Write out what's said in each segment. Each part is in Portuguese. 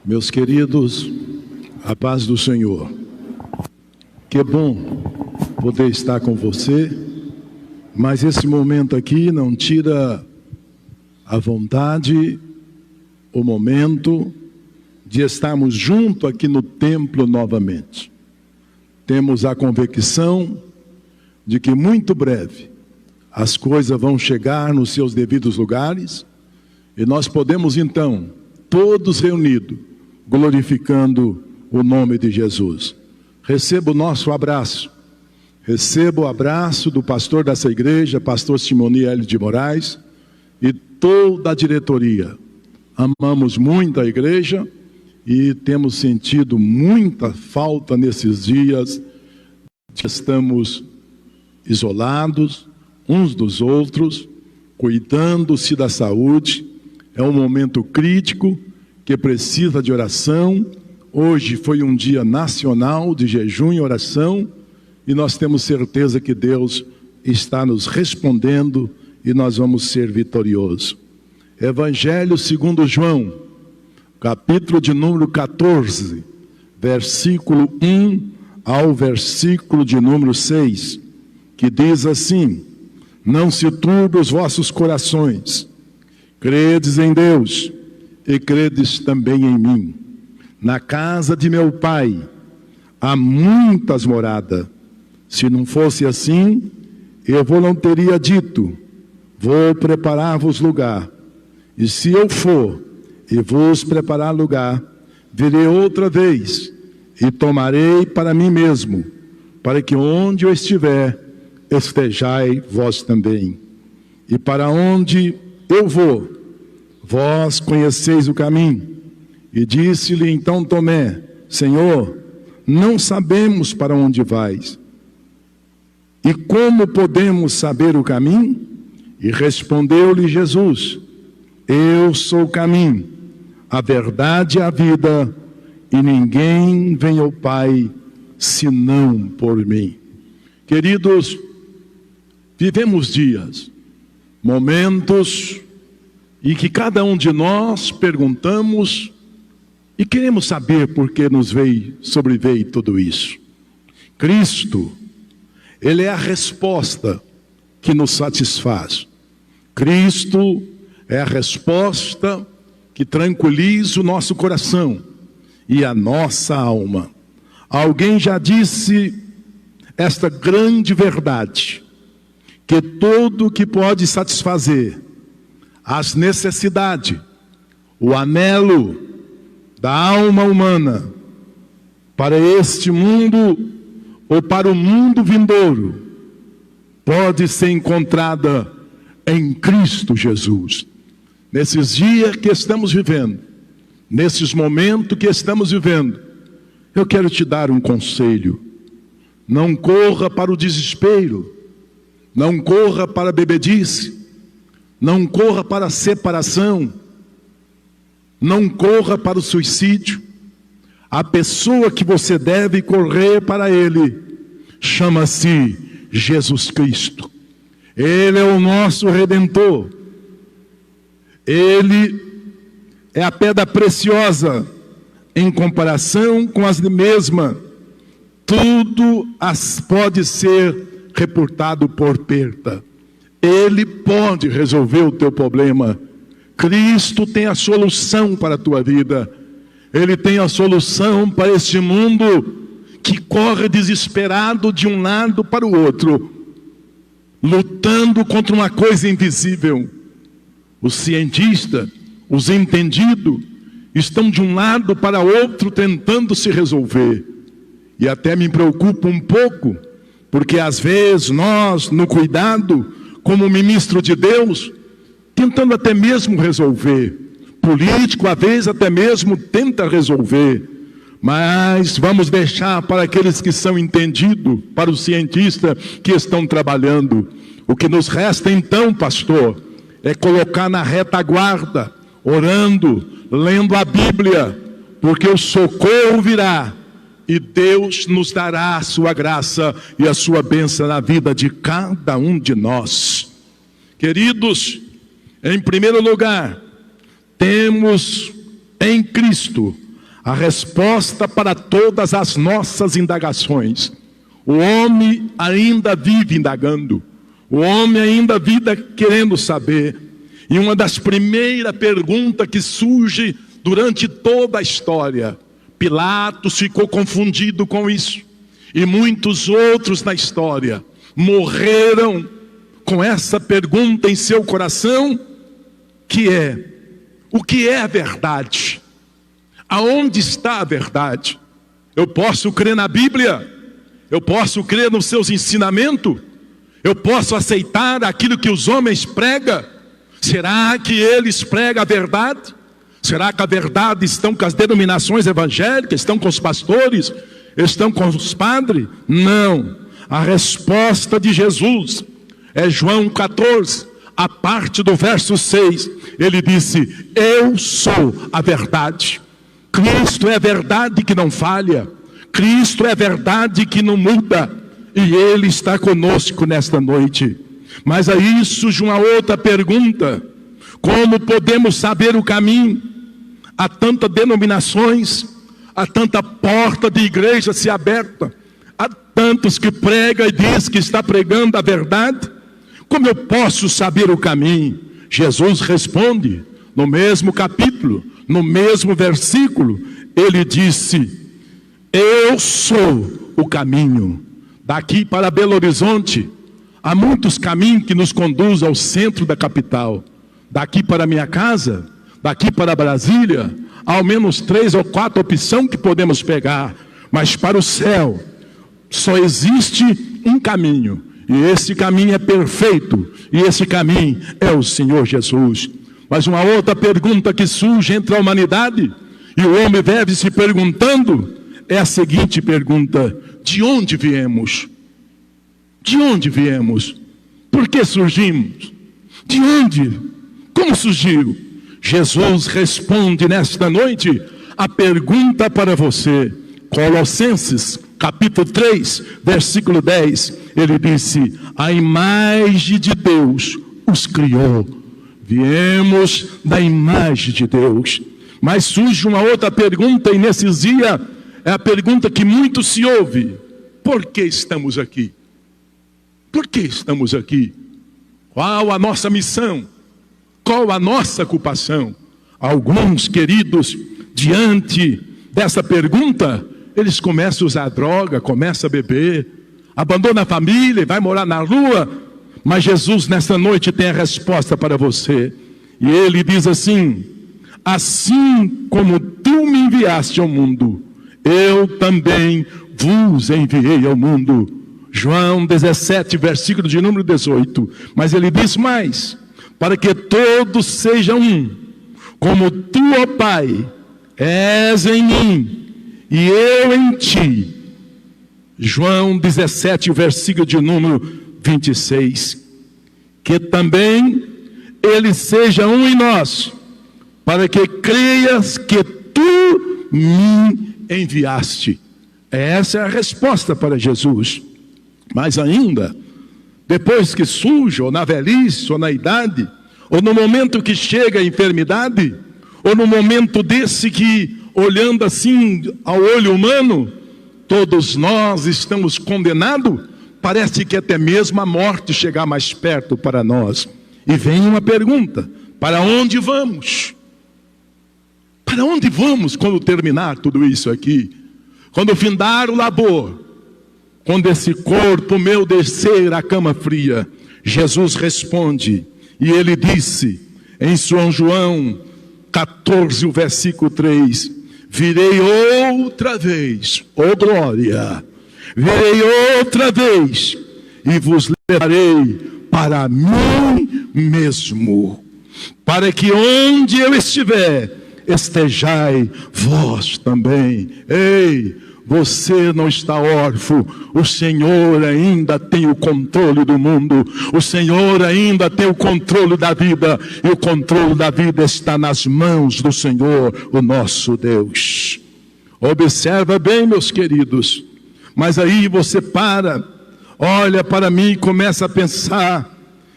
Meus queridos, a paz do Senhor. Que bom poder estar com você, mas esse momento aqui não tira a vontade, o momento de estarmos juntos aqui no templo novamente. Temos a convicção de que muito breve as coisas vão chegar nos seus devidos lugares e nós podemos então, todos reunidos, glorificando o nome de Jesus. Receba o nosso abraço. Receba o abraço do pastor dessa igreja, pastor Simoni L. de Moraes, e toda a diretoria. Amamos muito a igreja e temos sentido muita falta nesses dias. Estamos isolados uns dos outros, cuidando-se da saúde. É um momento crítico que precisa de oração. Hoje foi um dia nacional de jejum e oração e nós temos certeza que Deus está nos respondendo e nós vamos ser vitoriosos. Evangelho segundo João, capítulo de número 14, versículo 1 ao versículo de número 6, que diz assim: não se turbe os vossos corações, credes em Deus e credes também em mim. Na casa de meu pai há muitas moradas. Se não fosse assim, eu vos não teria dito, vou preparar-vos lugar. E se eu for e vos preparar lugar, virei outra vez e tomarei para mim mesmo, para que onde eu estiver, estejai vós também. E para onde eu vou, vós conheceis o caminho. E disse-lhe então Tomé: Senhor, não sabemos para onde vais. E como podemos saber o caminho? E respondeu-lhe Jesus: eu sou o caminho, a verdade e a vida, e ninguém vem ao Pai senão por mim. Queridos, vivemos dias, momentos, e que cada um de nós perguntamos e queremos saber por que nos sobreveio tudo isso. Cristo, Ele é a resposta que nos satisfaz. Cristo é a resposta que tranquiliza o nosso coração e a nossa alma. Alguém já disse esta grande verdade, que tudo que pode satisfazer as necessidades, o anelo da alma humana para este mundo ou para o mundo vindouro, pode ser encontrada em Cristo Jesus. Nesses dias que estamos vivendo, nesses momentos que estamos vivendo, eu quero te dar um conselho. Não corra para o desespero, não corra para a bebedice, não corra para a separação, não corra para o suicídio. A pessoa que você deve correr para Ele chama-se Jesus Cristo. Ele é o nosso Redentor. Ele é a pedra preciosa em comparação com as mesmas. Tudo pode ser reportado por perda. Ele pode resolver o teu problema. Cristo tem a solução para a tua vida. Ele tem a solução para este mundo que corre desesperado de um lado para o outro, lutando contra uma coisa invisível. Os cientistas, os entendidos, estão de um lado para outro tentando se resolver. E até me preocupa um pouco, porque às vezes nós, no cuidado, como ministro de Deus, tentando até mesmo resolver. Político, às vezes, até mesmo tenta resolver. Mas vamos deixar para aqueles que são entendidos, para os cientistas que estão trabalhando. O que nos resta então, pastor, é colocar na retaguarda, orando, lendo a Bíblia, porque o socorro virá e Deus nos dará a sua graça e a sua bênção na vida de cada um de nós. Queridos, em primeiro lugar, temos em Cristo a resposta para todas as nossas indagações. O homem ainda vive indagando, o homem ainda vive querendo saber. E uma das primeiras perguntas que surge durante toda a história, Pilatos ficou confundido com isso, e muitos outros na história morreram com essa pergunta em seu coração, que é: o que é a verdade? Aonde está a verdade? Eu posso crer na Bíblia, eu posso crer nos seus ensinamentos, eu posso aceitar aquilo que os homens pregam. Será que eles pregam a verdade? Será que a verdade estão com as denominações evangélicas, estão com os pastores, estão com os padres? Não. A resposta de Jesus é João 14, a parte do verso 6. Ele disse: eu sou a verdade. Cristo é a verdade que não falha. Cristo é a verdade que não muda. E Ele está conosco nesta noite. Mas aí surge uma outra pergunta: como podemos saber o caminho? Há tantas denominações, há tanta porta de igreja se aberta, há tantos que pregam e diz que está pregando a verdade. Como eu posso saber o caminho? Jesus responde no mesmo capítulo, no mesmo versículo. Ele disse: eu sou o caminho. Daqui para Belo Horizonte há muitos caminhos que nos conduzem ao centro da capital. Daqui para minha casa, daqui para Brasília, há ao menos 3 ou 4 opções que podemos pegar. Mas para o céu só existe um caminho, e esse caminho é perfeito, e esse caminho é o Senhor Jesus. Mas uma outra pergunta que surge entre a humanidade, e o homem deve se perguntando, é a seguinte pergunta: de onde viemos? De onde viemos? Por que surgimos? De onde? Como surgiu? Jesus responde nesta noite a pergunta para você. Colossenses capítulo 3, versículo 10, ele disse: a imagem de Deus os criou. Viemos da imagem de Deus. Mas surge uma outra pergunta, e nesses dias é a pergunta que muito se ouve: por que estamos aqui? Por que estamos aqui? Qual a nossa missão? Qual a nossa ocupação? Alguns queridos, diante dessa pergunta, eles começam a usar droga, começam a beber, abandonam a família e vai morar na rua. Mas Jesus nessa noite tem a resposta para você. E Ele diz assim: assim como tu me enviaste ao mundo, eu também vos enviei ao mundo. João 17, versículo de número 18. Mas Ele diz mais: para que todos sejam um, como tu, ó Pai, és em mim e eu em ti. João 17, versículo de número 26. Que também ele seja um em nós, para que creias que tu me enviaste. Essa é a resposta para Jesus. Mas ainda, depois que surge, ou na velhice, ou na idade, ou no momento que chega a enfermidade, ou no momento desse que, olhando assim ao olho humano, todos nós estamos condenados, parece que até mesmo a morte chegar mais perto para nós. E vem uma pergunta: para onde vamos? Para onde vamos quando terminar tudo isso aqui? Quando findar o labor, quando esse corpo meu descer à cama fria? Jesus responde, e ele disse em São João 14, o versículo 3: virei outra vez, ó glória, virei outra vez e vos levarei para mim mesmo, para que onde eu estiver, estejai vós também. Ei, você não está órfão, o Senhor ainda tem o controle do mundo, o Senhor ainda tem o controle da vida, e o controle da vida está nas mãos do Senhor, o nosso Deus. Observa bem, meus queridos. Mas aí você para, olha para mim e começa a pensar,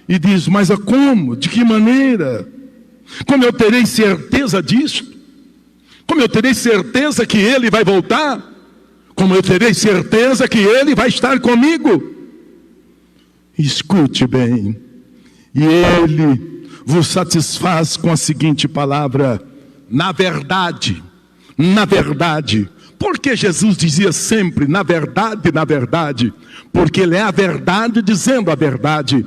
e diz: mas como? De que maneira? Como eu terei certeza disso? Como eu terei certeza que Ele vai voltar? Como eu terei certeza que Ele vai estar comigo? Escute bem. E Ele vos satisfaz com a seguinte palavra: na verdade, na verdade. Porque Jesus dizia sempre, na verdade, porque Ele é a verdade dizendo a verdade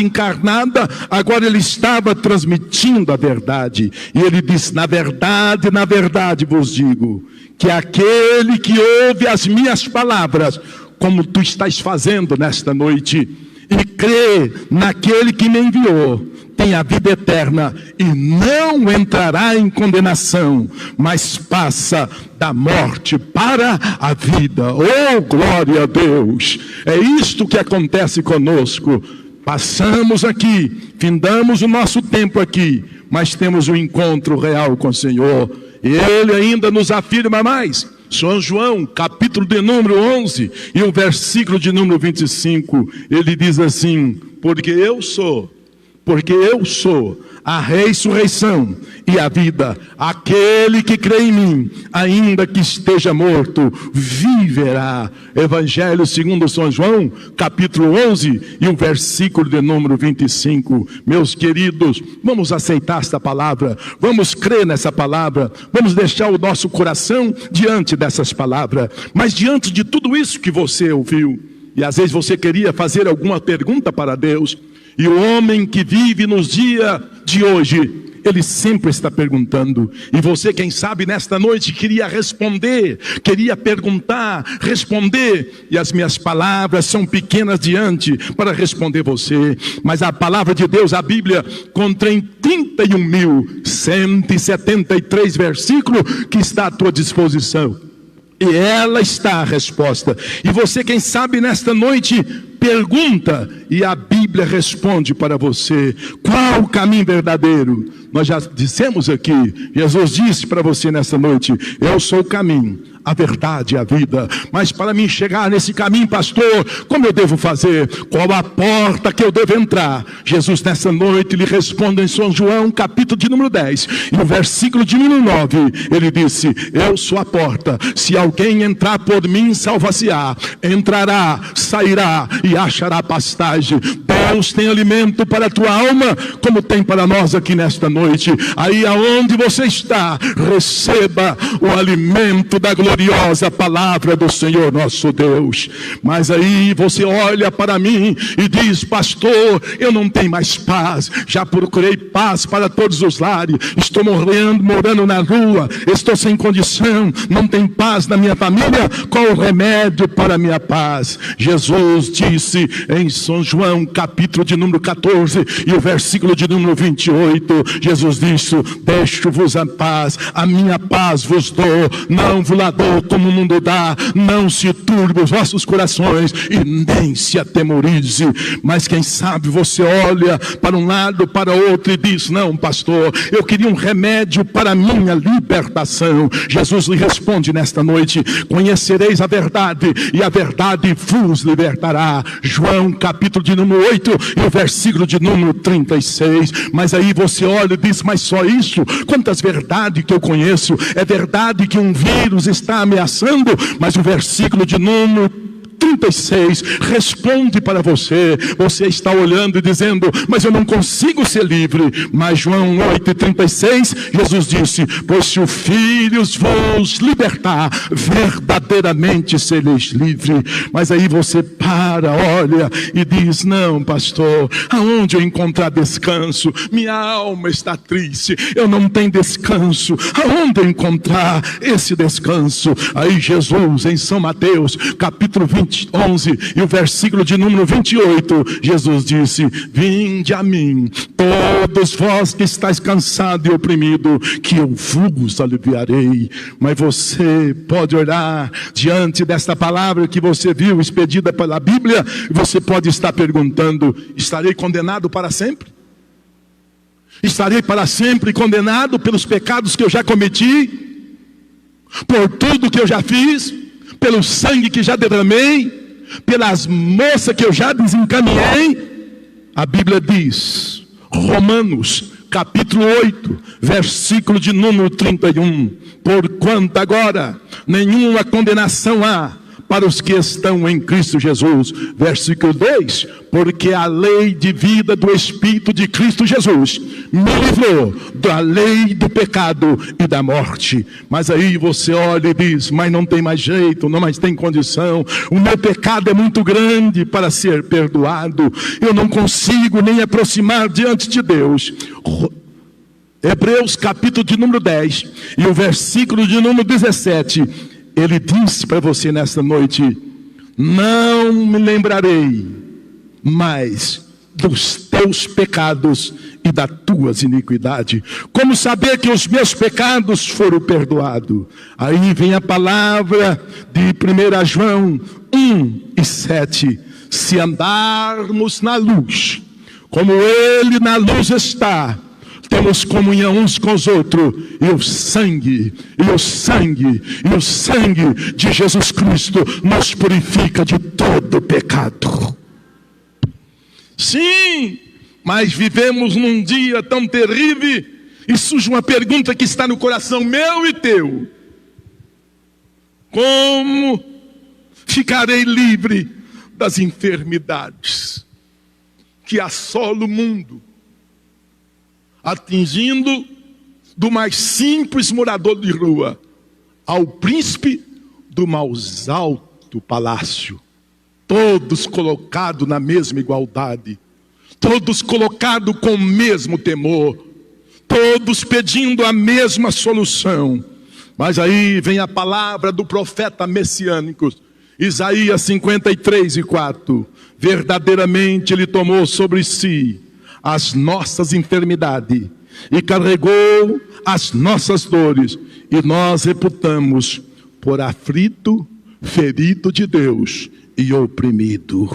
encarnada. Agora Ele estava transmitindo a verdade, e Ele disse: na verdade vos digo, que aquele que ouve as minhas palavras, como tu estás fazendo nesta noite, e crê naquele que me enviou, tem a vida eterna e não entrará em condenação, mas passa da morte para a vida. Oh, glória a Deus! É isto que acontece conosco. Passamos aqui, findamos o nosso tempo aqui, mas temos um encontro real com o Senhor. E Ele ainda nos afirma mais. São João, capítulo de número 11, e o versículo de número 25, ele diz assim: porque eu sou a ressurreição e a vida. Aquele que crê em mim, ainda que esteja morto, viverá. Evangelho segundo São João, capítulo 11 e o versículo de número 25. Meus queridos, vamos aceitar esta palavra, vamos crer nessa palavra, vamos deixar o nosso coração diante dessas palavras. Mas diante de tudo isso que você ouviu, e às vezes você queria fazer alguma pergunta para Deus, e o homem que vive nos dias de hoje, ele sempre está perguntando. E você, quem sabe, nesta noite queria responder, queria perguntar, responder. E as minhas palavras são pequenas diante para responder você. Mas a palavra de Deus, a Bíblia, contém 31.173 versículos que está à tua disposição. E ela está a resposta. E você, quem sabe, nesta noite pergunta, e a Bíblia responde para você: qual o caminho verdadeiro? Nós já dissemos aqui, Jesus disse para você nesta noite: eu sou o caminho, a verdade e a vida. Mas para mim chegar nesse caminho, pastor, como eu devo fazer? Qual a porta que eu devo entrar? Jesus nessa noite lhe responde em São João, capítulo de número 10, e no versículo de número 9, ele disse: eu sou a porta, se alguém entrar por mim, salvar-se-á, entrará, sairá e achará pastagem. Deus tem alimento para a tua alma, como tem para nós aqui nesta noite. Aí aonde você está, receba o alimento da gloriosa palavra do Senhor nosso Deus. Mas aí você olha para mim e diz: pastor, eu não tenho mais paz, já procurei paz para todos os lares, estou morando na rua, estou sem condição, não tem paz na minha família. Qual o remédio para a minha paz? Jesus disse em São João, capítulo de número 14 e o versículo de número 28, Jesus disse: deixo-vos a paz, a minha paz vos dou, não vos la dou como o mundo dá. Não se turbe os vossos corações e nem se atemorize. Mas quem sabe você olha para um lado, para outro e diz: não, pastor, eu queria um remédio para a minha libertação. Jesus lhe responde nesta noite: conhecereis a verdade e a verdade vos libertará. João capítulo de número 8 e o versículo de número 36. Mas aí você olha e diz: mas só isso? Quantas verdades que eu conheço. É verdade que um vírus está ameaçando, mas o versículo de número 36 responde para você. Você está olhando e dizendo: mas eu não consigo ser livre. Mas João 8,36, Jesus disse: pois se o Filho vos libertar, verdadeiramente sereis livre. Mas aí você para, olha e diz: não, pastor, aonde eu encontrar descanso? Minha alma está triste, eu não tenho descanso. Aonde eu encontrar esse descanso? Aí Jesus, em São Mateus capítulo 11 e o versículo de número 28, Jesus disse: vinde a mim, todos vós que estáis cansados e oprimidos, que eu vos aliviarei. Mas você pode olhar diante desta palavra que você viu expedida pela Bíblia, e você pode estar perguntando: estarei condenado para sempre? Estarei para sempre condenado pelos pecados que eu já cometi? Por tudo que eu já fiz? Pelo sangue que já derramei? Pelas moças que eu já desencaminhei? A Bíblia diz, Romanos capítulo 8, versículo de número 31. Porquanto agora nenhuma condenação há para os que estão em Cristo Jesus. Versículo 2, porque a lei de vida do Espírito de Cristo Jesus me livrou da lei do pecado e da morte. Mas aí você olha e diz, mas não tem mais jeito, não mais tem condição, o meu pecado é muito grande para ser perdoado, eu não consigo nem aproximar diante de Deus. Hebreus capítulo de número 10 e o versículo de número 17, ele disse para você nesta noite, não me lembrarei mais dos teus pecados e das tuas iniquidades. Como saber que os meus pecados foram perdoados? Aí vem a palavra de 1 João 1:7. Se andarmos na luz, como ele na luz está, temos comunhão uns com os outros, e o sangue de Jesus Cristo nos purifica de todo pecado. Sim, mas vivemos num dia tão terrível, e surge uma pergunta que está no coração meu e teu: como ficarei livre das enfermidades que assolam o mundo, atingindo do mais simples morador de rua ao príncipe do mais alto palácio, todos colocados na mesma igualdade, todos colocados com o mesmo temor, todos pedindo a mesma solução. Mas aí vem a palavra do profeta messiânico, Isaías 53:4. Verdadeiramente ele tomou sobre si as nossas enfermidades e carregou as nossas dores, e nós reputamos por aflito, ferido de Deus e oprimido.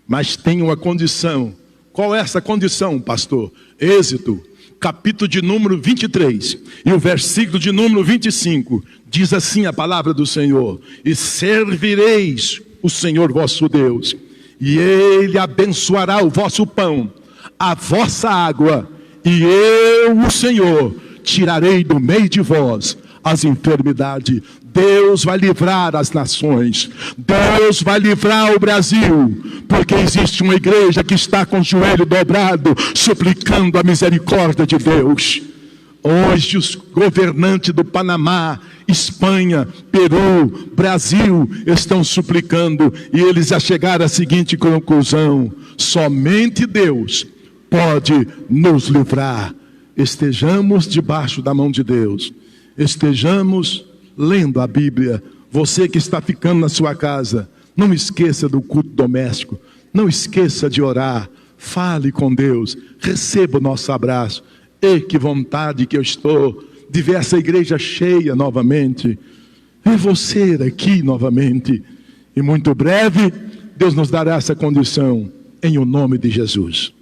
Mas tem uma condição. Qual é essa condição, pastor? Êxodo capítulo de número 23 e o versículo de número 25 diz assim a palavra do Senhor: e servireis o Senhor vosso Deus, e ele abençoará o vosso pão, a vossa água, e eu, o Senhor, tirarei do meio de vós as enfermidades. Deus vai livrar as nações, Deus vai livrar o Brasil, porque existe uma igreja que está com o joelho dobrado, suplicando a misericórdia de Deus. Hoje os governantes do Panamá, Espanha, Peru, Brasil estão suplicando, e eles já chegaram à seguinte conclusão: somente Deus pode nos livrar. Estejamos debaixo da mão de Deus, estejamos lendo a Bíblia. Você que está ficando na sua casa, não esqueça do culto doméstico, não esqueça de orar, fale com Deus, receba o nosso abraço. E que vontade que eu estou de ver essa igreja cheia novamente, e você aqui novamente, e muito breve Deus nos dará essa condição, em o nome de Jesus.